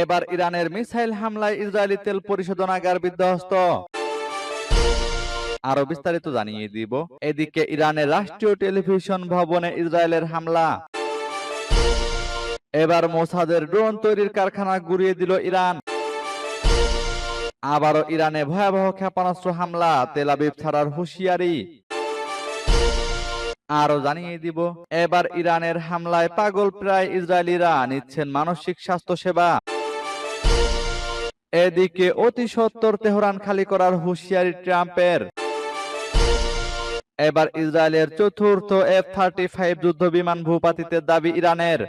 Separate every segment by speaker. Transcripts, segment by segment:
Speaker 1: এবার ইরানের মিসাইল হামলায় ইসরায়েলি তেল পরিশোধনাগার বিধ্বস্ত। আরো বিস্তারিত জানিয়ে দিব। এদিকে ইরানের রাষ্ট্রীয় টেলিভিশন ভবনে ইসরায়েলের হামলা। এবার মোসাদের ড্রোন তৈরির কারখানা গুঁড়িয়ে দিল ইরান। আবারও ইরানে ভয়াবহ ক্ষেপণাস্ত্র হামলা, তেল আবিব ছাড়ার হুঁশিয়ারি। আরো জানিয়ে দিব, এবার ইরানের হামলায় পাগল প্রায় ইসরায়েলিরা, নিচ্ছেন মানসিক স্বাস্থ্য সেবা। এদিকে অতি সত্বর তেহরান খালি করার হুঁশিয়ারি ট্রাম্পের। এবার ইসরায়েলের চতুর্থ F-35 যুদ্ধ বিমান ভূপাতিতের দাবি ইরানের।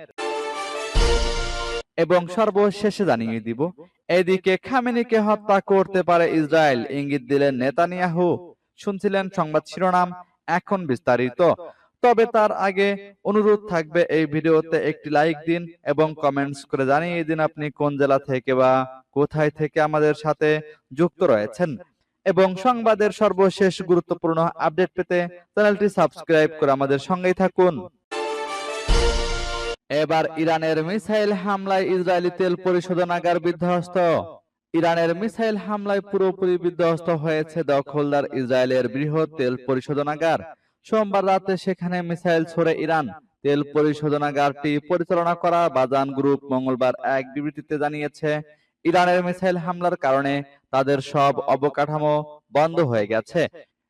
Speaker 1: এবং সর্বশেষে জানিয়ে দিব, এদিকে খামেনিকে হত্যা করতে পারে ইসরায়েল, ইঙ্গিত দিলেন নেতানিয়াহু। শুনছিলেন সংবাদ শিরোনাম, এখন বিস্তারিত। তবে তার আগে অনুরোধ থাকবে, এই ভিডিওতে একটি লাইক দিন এবং কমেন্টস করে জানিয়ে দিন আপনি কোন জেলা থেকে বা কোথায় থেকে আমাদের সাথে যুক্ত রয়েছেন। এবং সংবাদের সর্বশেষ গুরুত্বপূর্ণ আপডেট পেতে চ্যানেলটি সাবস্ক্রাইব করে আমাদের সঙ্গেই থাকুন। এবার ইরানের মিসাইল হামলায় ইসরায়েলি তেল পরিশোধনাগার বিধ্বস্ত। ইরানের মিসাইল হামলায় পুরোপুরি বিধ্বস্ত হয়েছে দখলদার ইসরায়েলের বৃহৎ তেল পরিশোধনাগার। সোমবার রাতে সেখানে মিসাইল ছোড়ে ইরান। তেল পরিশোধনাগারটি পরিচালনা করা বাজান গ্রুপ মঙ্গলবার এক বিবৃতিতে জানিয়েছে, ইরানের মিসাইল হামলার কারণে তাদের সব অবকাঠামো বন্ধ হয়ে গেছে।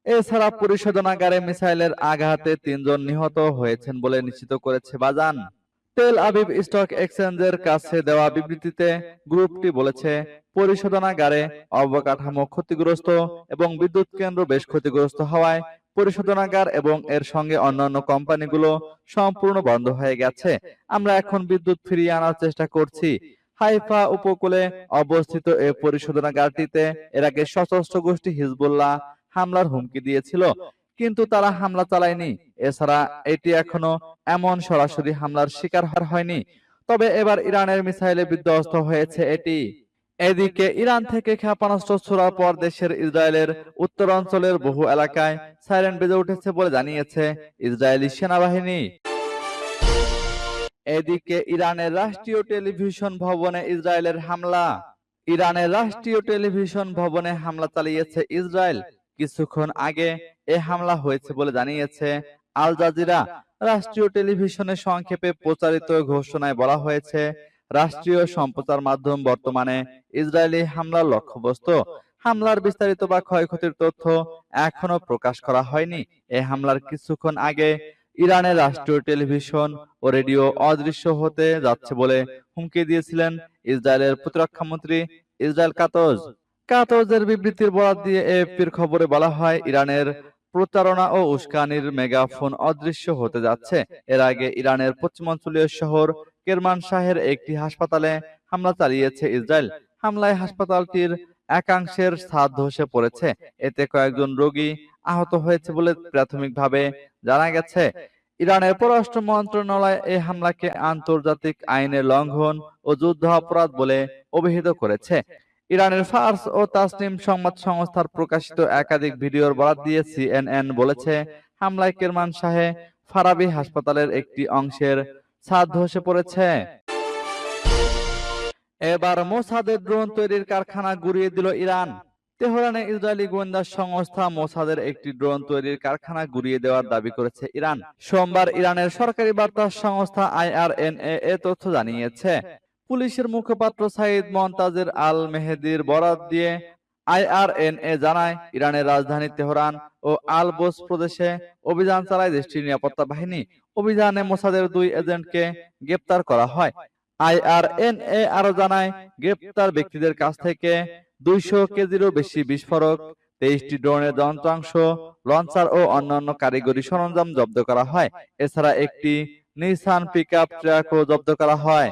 Speaker 1: এছাড়া পরিশোধনাগারে মিসাইলের আঘাতে ৩ জন নিহত হয়েছেন বলে নিশ্চিত করেছে বাজান। তেল আবিব স্টক এক্সচেঞ্জের কাছে দেওয়া বিবৃতিতে গ্রুপটি বলেছে, পরিশোধনাগারে অবকাঠামো ক্ষতিগ্রস্ত এবং বিদ্যুৎ কেন্দ্র বেশ ক্ষতিগ্রস্ত হওয়ায় পরিশোধনাগার এবং এর সঙ্গে অন্যান্য কোম্পানিগুলো সম্পূর্ণ বন্ধ হয়ে গেছে। আমরা এখন বিদ্যুৎ ফিরিয়ে আনার চেষ্টা করছি। হাইফা উপকূলে অবস্থিত এই পরিশোধনাগারটিতে এর আগে সশস্ত্র গোষ্ঠী হিজবুল্লাহ হামলার হুমকি দিয়েছিল, কিন্তু তারা হামলা চালায়নি। এছাড়া এটি এখনো এমন সরাসরি হামলার শিকার হয়নি। তবে এবার ইরানের মিসাইলে বিধ্বস্ত হয়েছে এটি। এদিকে ইরান থেকে ক্ষেপণাস্ত্র ছোড়ার পর দেশের ইসরায়েলের উত্তরাঞ্চলের বহু এলাকায় সাইরেন বেজে উঠেছে বলে জানিয়েছে ইসরায়েলি সেনাবাহিনী। এদিকে ইরানের রাষ্ট্রীয় টেলিভিশন ভবনে ইসরায়েলের হামলা। ইরানের রাষ্ট্রীয় টেলিভিশন ভবনে হামলা চালিয়েছে ইসরায়েল। কিছুক্ষণ আগে এ হামলা হয়েছে বলে জানিয়েছে আল জাজিরা। রাষ্ট্রীয় টেলিভিশনে সংক্ষেপে প্রচারিত ঘোষণায় বলা হয়েছে, রাষ্ট্রীয় সম্প্রচার মাধ্যম বর্তমানে ইসরায়েলি হামলার লক্ষ্যবস্তু। হামলার বিস্তারিত বা ক্ষয়ক্ষতির তথ্য এখনো প্রকাশ করা হয়নি। এই হামলার কিছুক্ষণ আগে ইরানের রাষ্ট্রীয় টেলিভিশন ও রেডিও অদৃশ্য হতে যাচ্ছে বলে হুমকি দিয়েছিলেন ইসরায়েলের প্রতিরক্ষা মন্ত্রী ইসরায়েল কাতোজের বিবৃতির বরাত দিয়ে এএফপির খবরে বলা হয়, ইরানের প্রতারণা ও উস্কানির মেগাফোন অদৃশ্য হতে যাচ্ছে। এর আগে ইরানের পশ্চিমাঞ্চলীয় শহর কেরমানশাহের একটি হাসপাতালে হামলা চালিয়েছে ইসরায়েল। হামলায় হাসপাতালটির একাংশের ছাদ ধসে পড়েছে। এতে কয়েকজন রোগী আহত হয়েছে বলে প্রাথমিকভাবে জানা গেছে। ইরানের পররাষ্ট্র মন্ত্রণালয় এই হামলাকে আন্তর্জাতিক আইনের লঙ্ঘন ও যুদ্ধ অপরাধ বলে অভিহিত করেছে। ইরানের ফার্স ও তাসনিম সংবাদ সংস্থার প্রকাশিত একাধিক ভিডিওর বরাত দিয়ে সিএনএন বলেছে, হামলায় কেরমানশাহে ফারাবি হাসপাতালের একটি অংশের ছাদ ধসে পড়েছে। এবার মোসাদের ড্রোন তৈরির কারখানা গুঁড়িয়ে দিল ইরান। তেহরানে ইসরায়েলি গোয়েন্দা সংস্থা মোসাদের একটি ড্রোন তৈরির কারখানা গুঁড়িয়ে দেওয়ার দাবি করেছে ইরান। সোমবার ইরানের সরকারি বার্তা সংস্থা IRNA এ তথ্য জানিয়েছে। পুলিশের মুখপাত্র সাইদ মন্তাজের আল মেহেদির বরাত দিয়ে IRNA জানায়, ইরানের রাজধানী তেহরান ও আল বোস প্রদেশে অভিযান চালায় দেশটির নিরাপত্তা বাহিনী। অভিযানে মোসাদের 2 এজেন্টকে গ্রেপ্তার করা হয়। IRNA আরো জানায়, গ্রেপ্তার ব্যক্তিদের কাছ থেকে 200 কেজিরও বেশি বিস্ফোরক, 23টি ড্রোনের যন্ত্রাংশ, লঞ্চার ও অন্যান্য কারিগরি সরঞ্জাম জব্দ করা হয়। এছাড়া একটি নিসান পিকআপ ট্রাকও জব্দ করা হয়।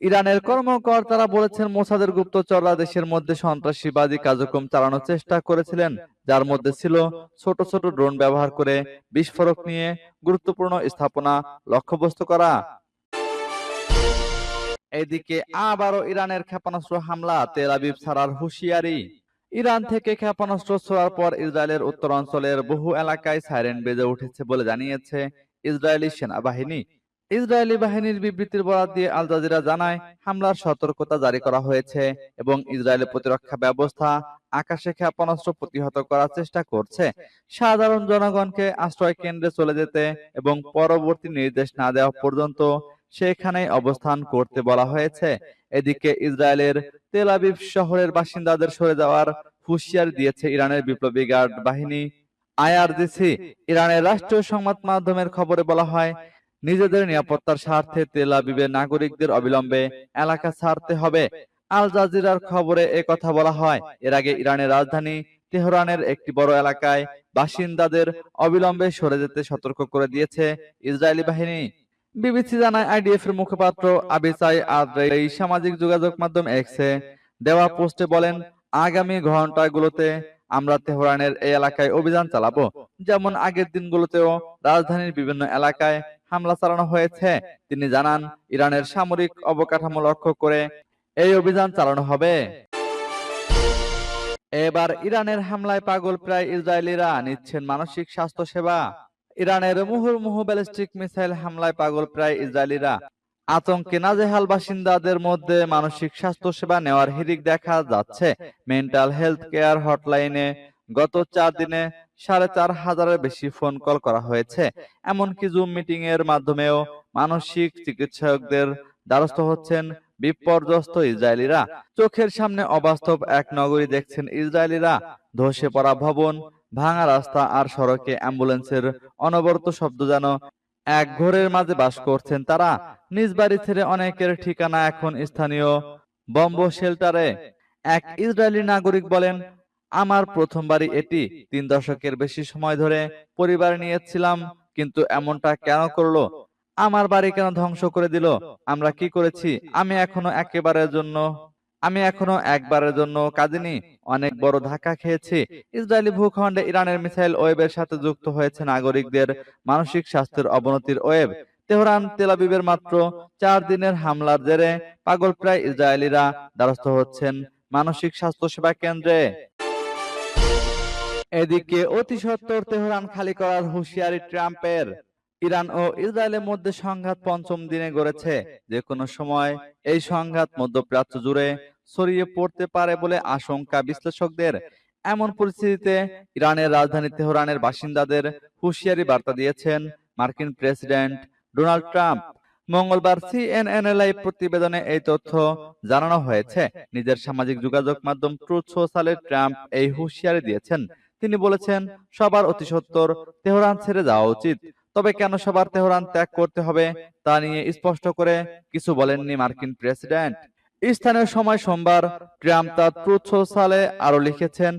Speaker 1: ইরানের কর্মকর্তারা বলেছেন, মোসাদের গুপ্তচররা দেশের মধ্যে সন্ত্রাসবাদী কার্যক্রম চালানোর চেষ্টা করেছিলেন, যার মধ্যে ছিল ছোট ছোট ড্রোন ব্যবহার করে বিস্ফোরক নিয়ে গুরুত্বপূর্ণ স্থাপনা লক্ষ্যবস্তু করা। এদিকে আবারও ইরানের ক্ষেপণাস্ত্র হামলা, তেল আবিব ছাড়ার হুঁশিয়ারি। ইরান থেকে ক্ষেপণাস্ত্র ছোড়ার পর ইসরায়েলের উত্তরাঞ্চলের বহু এলাকায় সাইরেন বেজে উঠেছে বলে জানিয়েছে ইসরায়েলি সেনাবাহিনী। ইসরায়েলি বাহিনীর বিবৃতির বরাত দিয়ে আল জাজিরা জানায়, হামলার সতর্কতা জারি করা হয়েছে এবং ইসরায়েলের প্রতিরক্ষা ব্যবস্থা আকাশে ক্ষেপণাস্ত্র প্রতিহত করার চেষ্টা করছে। সাধারণ জনগণকে আশ্রয় কেন্দ্রে চলে যেতে এবং পরবর্তী নির্দেশ না দেওয়া পর্যন্ত সেখানেই অবস্থান করতে বলা হয়েছে। এদিকে ইসরায়েলের তেল আবিব শহরের বাসিন্দাদের সরে যাওয়ার হুঁশিয়ারি দিয়েছে ইরানের বিপ্লবী গার্ড বাহিনী আইআরজিসি। ইরানের রাষ্ট্রীয় সংবাদ মাধ্যমের খবরে বলা হয়, নিজেদের নিরাপত্তার স্বার্থে তেল আবিবের নাগরিকদের অবিলম্বে এলাকা ছাড়তে হবে। আল জাজিরার খবরে কথা বলা হয়, এর আগে ইরানের রাজধানী তেহরানের একটি বড় এলাকায় বাসিন্দাদের অবিলম্বে সরে যেতে সতর্ক করে দিয়েছে ইসরায়েলি বাহিনী। বিবিসি জানায়, আইডিএফ এর মুখপাত্র আবিসাই আদ্রেই সামাজিক যোগাযোগ মাধ্যম এক্সে দেওয়া পোস্টে বলেন, আগামী ঘন্টাগুলোতে আমরা তেহরানের এই এলাকায় অভিযান চালাবো। যেমন আগের দিনগুলোতেও রাজধানীর বিভিন্ন এলাকায় হামলা চালানো হয়েছে। তিনি জানান, ইরানের সামরিক অবকাঠামো লক্ষ্য করে এই অভিযান চালানো হবে। এবার ইরানের হামলায় পাগল প্রায় ইসরায়েলিরা নিচ্ছেন মানসিক স্বাস্থ্য সেবা। ইরানের মুহুর্মুহু ব্যালিস্টিক মিসাইল হামলায় পাগল প্রায় ইসরায়েলিরা আতঙ্কে নাজেহাল। বাসিন্দাদের মধ্যে মানসিক স্বাস্থ্য সেবা নেওয়ার হিড়িক দেখা যাচ্ছে। মেন্টাল হেলথ কেয়ার হটলাইনে গত 4 দিনে 4,500-এর বেশি ফোন কল করা হয়েছে। এমনকি জুম মিটিং এর মাধ্যমেও মানসিক চিকিৎসকদের দ্বারস্থ হচ্ছেন বিপর্যস্ত ইসরায়েলিরা। চোখের সামনে অবাস্তব এক নগরী দেখছেন ইসরায়েলিরা। ধসে পড়া ভবন, ভাঙা রাস্তা আর সড়কে অ্যাম্বুলেন্সের অনবরত শব্দ, যেন এক ঘোরের মাঝে বাস করছেন তারা। নিজ বাড়ি ছেড়ে অনেকের ঠিকানা এখন স্থানীয় বম্ব শেল্টারে। এক ইসরায়েলি নাগরিক বলেন, আমার প্রথম বাড়ি এটি। 3 দশকের বেশি সময় ধরে পরিবার নিয়েছিলাম, কিন্তু এমনটা কেন করলো? আমার বাড়ি কেন ধ্বংস করে দিল? আমরা কি করেছি? আমি এখনো একবারের জন্য কাঁদিনি। অনেক বড় ধাক্কা খেয়েছি। ইসরায়েলি ভূখণ্ডে ইরানের মিসাইল ওয়েবের সাথে যুক্ত হয়েছে নাগরিকদের মানসিক স্বাস্থ্যের অবনতির ওয়েব। তেহরান তেল আবিবের মাত্র 4 দিনের হামলার জেরে পাগল প্রায় ইসরায়েলিরা দ্বারস্থ হচ্ছেন মানসিক স্বাস্থ্য সেবা কেন্দ্রে। এদিকে অতি সত্বর তেহরান খালি করার হুঁশিয়ারি ট্রাম্পের। ইরান ও ইসরায়েলের মধ্যে সংঘাত 5ম দিনে গড়েছে। যে কোনো সময় এই সংঘাত মধ্যপ্রাচ্য জুড়ে ছড়িয়ে পড়তে পারে বলে আশঙ্কা বিশ্লেষকদের। এমন পরিস্থিতিতে ইরানের রাজধানী তেহরানের বাসিন্দাদের হুঁশিয়ারি বার্তা দিয়েছেন মার্কিন প্রেসিডেন্ট ডোনাল্ড ট্রাম্প। মঙ্গলবার সিএনএন লাইভ প্রতিবেদনে এই তথ্য জানানো হয়েছে। নিজের সামাজিক যোগাযোগ মাধ্যম ট্রুথ সোশ্যালে ট্রাম্প এই হুঁশিয়ারি দিয়েছেন। তিনি বলেছেন, সবার অতি সত্বর তেহরান ছেড়ে যাওয়া উচিত। তবে কেন সবার তেহরান ত্যাগ করতে হবে তা নিয়ে স্পষ্ট করে কিছু বলেননি মার্কিন প্রেসিডেন্ট। স্থানীয় সময় সোমবার ট্রাম্প তার ট্রুথ সোশ্যালে আরো লিখেছেন,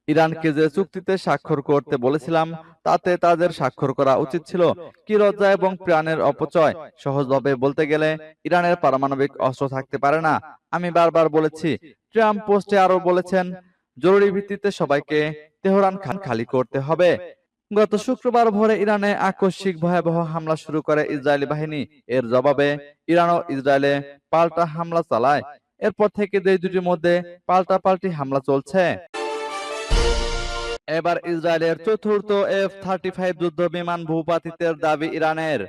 Speaker 1: ইরানকে যে চুক্তিতে স্বাক্ষর করতে বলেছিলাম তাতে তাদের স্বাক্ষর করা উচিত ছিল। কি লজ্জা এবং প্রাণের অপচয়! সহজভাবে বলতে গেলে ইরানের পারমাণবিক অস্ত্র থাকতে পারে না। আমি বারবার বলেছি। ট্রাম্প পোস্টে আরো বলেছেন, জরুরি ভিত্তিতে সবাইকে তেহরান খালি করতে হবে। গত শুক্রবার ভোরে ইরানে আকস্মিক ভয়াবহ হামলা শুরু করে ইসরায়েলি বাহিনী। এর জবাবে ইরানও ইসরায়েলে পাল্টা হামলা চালায়। এরপর থেকে দেশ দুটির মধ্যে পাল্টাপাল্টি হামলা চলছে। এবার ইসরায়েলের চতুর্থ F-35 যুদ্ধ বিমান ভূপাতিতের দাবি ইরানের।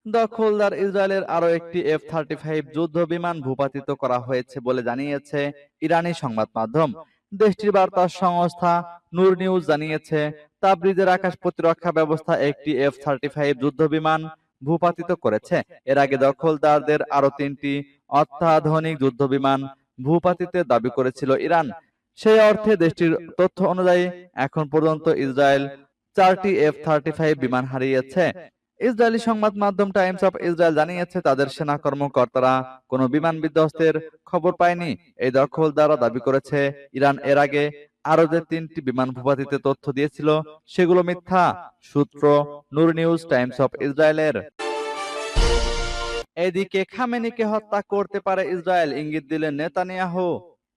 Speaker 1: দখলদার ইসরায়েলের আরো একটি F-35 যুদ্ধ বিমান ভূপাতিত করা হয়েছে বলে জানিয়েছে ইরানি সংবাদ মাধ্যম। দেশটির বার্তা সংস্থা নূর নিউজ জানিয়েছে, তাবরিজের আকাশ প্রতিরক্ষা ব্যবস্থা একটি F-35 যুদ্ধ বিমান ভূপাতিত করেছে। এর আগে দখলদারদের আরো 3টি অত্যাধুনিক যুদ্ধ বিমান ভূপাতিতের দাবি করেছিল ইরান। সেই অর্থে দেশটির তথ্য অনুযায়ী এখন পর্যন্ত ইসরায়েল 4টি F-35 বিমান হারিয়েছে। ইসরায়েলি সংবাদ মাধ্যম টাইমস অফ ইসরায়েল জানিয়েছে, তাদের সেনা কর্মকর্তারা কোনো বিমান বিধ্বস্তের খবর পায়নি। এই দখলদাররা দাবি করেছে, ইরান এর আগে আরো যে 3টি বিমান ভূপাতিতে তথ্য দিয়েছিল সেগুলো মিথ্যা। সূত্র নূর নিউজ, টাইমস অফ ইসরায়েলের। এদিকে খামেনিকে হত্যা করতে পারে ইসরায়েল, ইঙ্গিত দিলেন নেতানিয়াহু।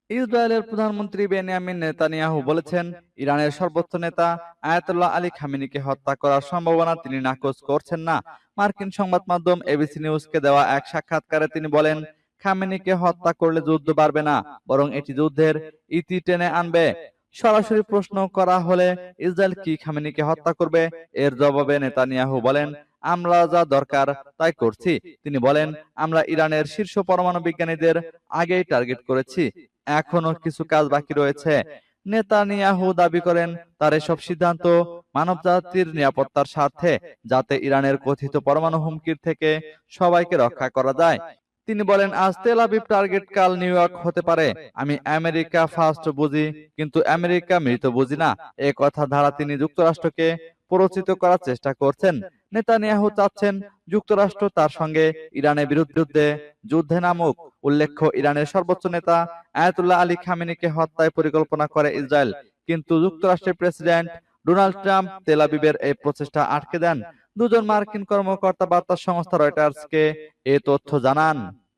Speaker 1: ইসরায়েলের প্রধানমন্ত্রী বেনিয়ামিন নেতানিয়াহু বলেছেন, ইরানের সর্বোচ্চ নেতা আয়াতুল্লাহ আলী খামেনিকে হত্যা করার সম্ভাবনা তিনি নাকচ করছেন না। মার্কিন সংবাদ মাধ্যম এবিসি নিউজকে দেওয়া এক সাক্ষাৎকারে তিনি বলেন, খামেনিকে হত্যা করলে যুদ্ধ বাড়বে না, বরং এটি যুদ্ধের ইতি টেনে আনবে। সরাসরি প্রশ্ন করা হলে ইসরায়েল কি খামেনিকে হত্যা করবে, এর জবাবে নেতানিয়াহু বলেন, আমরা যা দরকার তাই করছি। তিনি বলেন, আমরা ইরানের শীর্ষ পরমাণু বিজ্ঞানীদের আগেই টার্গেট করেছি, এখনো কিছু কাজ বাকি রয়েছে। নেতানিয়াহু দাবি করেন, তার এসব সিদ্ধান্ত মানবজাতির নিরাপত্তার স্বার্থে, যাতে ইরানের কথিত পরমাণু হুমকির থেকে সবাইকে রক্ষা করা যায়। তিনি বলেন, আজ তেল আবিব টার্গেট, কাল নিউ ইয়র্ক হতে পারে। আমি আমেরিকা ফার্স্ট বুঝি, কিন্তু আমেরিকা মৃত বুঝি না। এ কথা দ্বারা তিনি যুক্তরাষ্ট্রকে প্ররোচিত করার চেষ্টা করছেন। নেতানিয়াহু চাচ্ছেন যুক্তরাষ্ট্র তার সঙ্গে ইরানের বিরুদ্ধে যুদ্ধে নামুক। উল্লেখ্য, ইরানের সর্বোচ্চ নেতা আয়াতুল্লাহ আলী খামেনিকে হত্যায় পরিকল্পনা করে ইসরায়েল, কিন্তু যুক্তরাষ্ট্রের প্রেসিডেন্ট ডোনাল্ড ট্রাম্প তেল আবিবের এই প্রচেষ্টা আটকে দেন। দুজন মার্কিন কর্মকর্তা বার্তা সংস্থা রয়টার্সকে এ তথ্য জানান।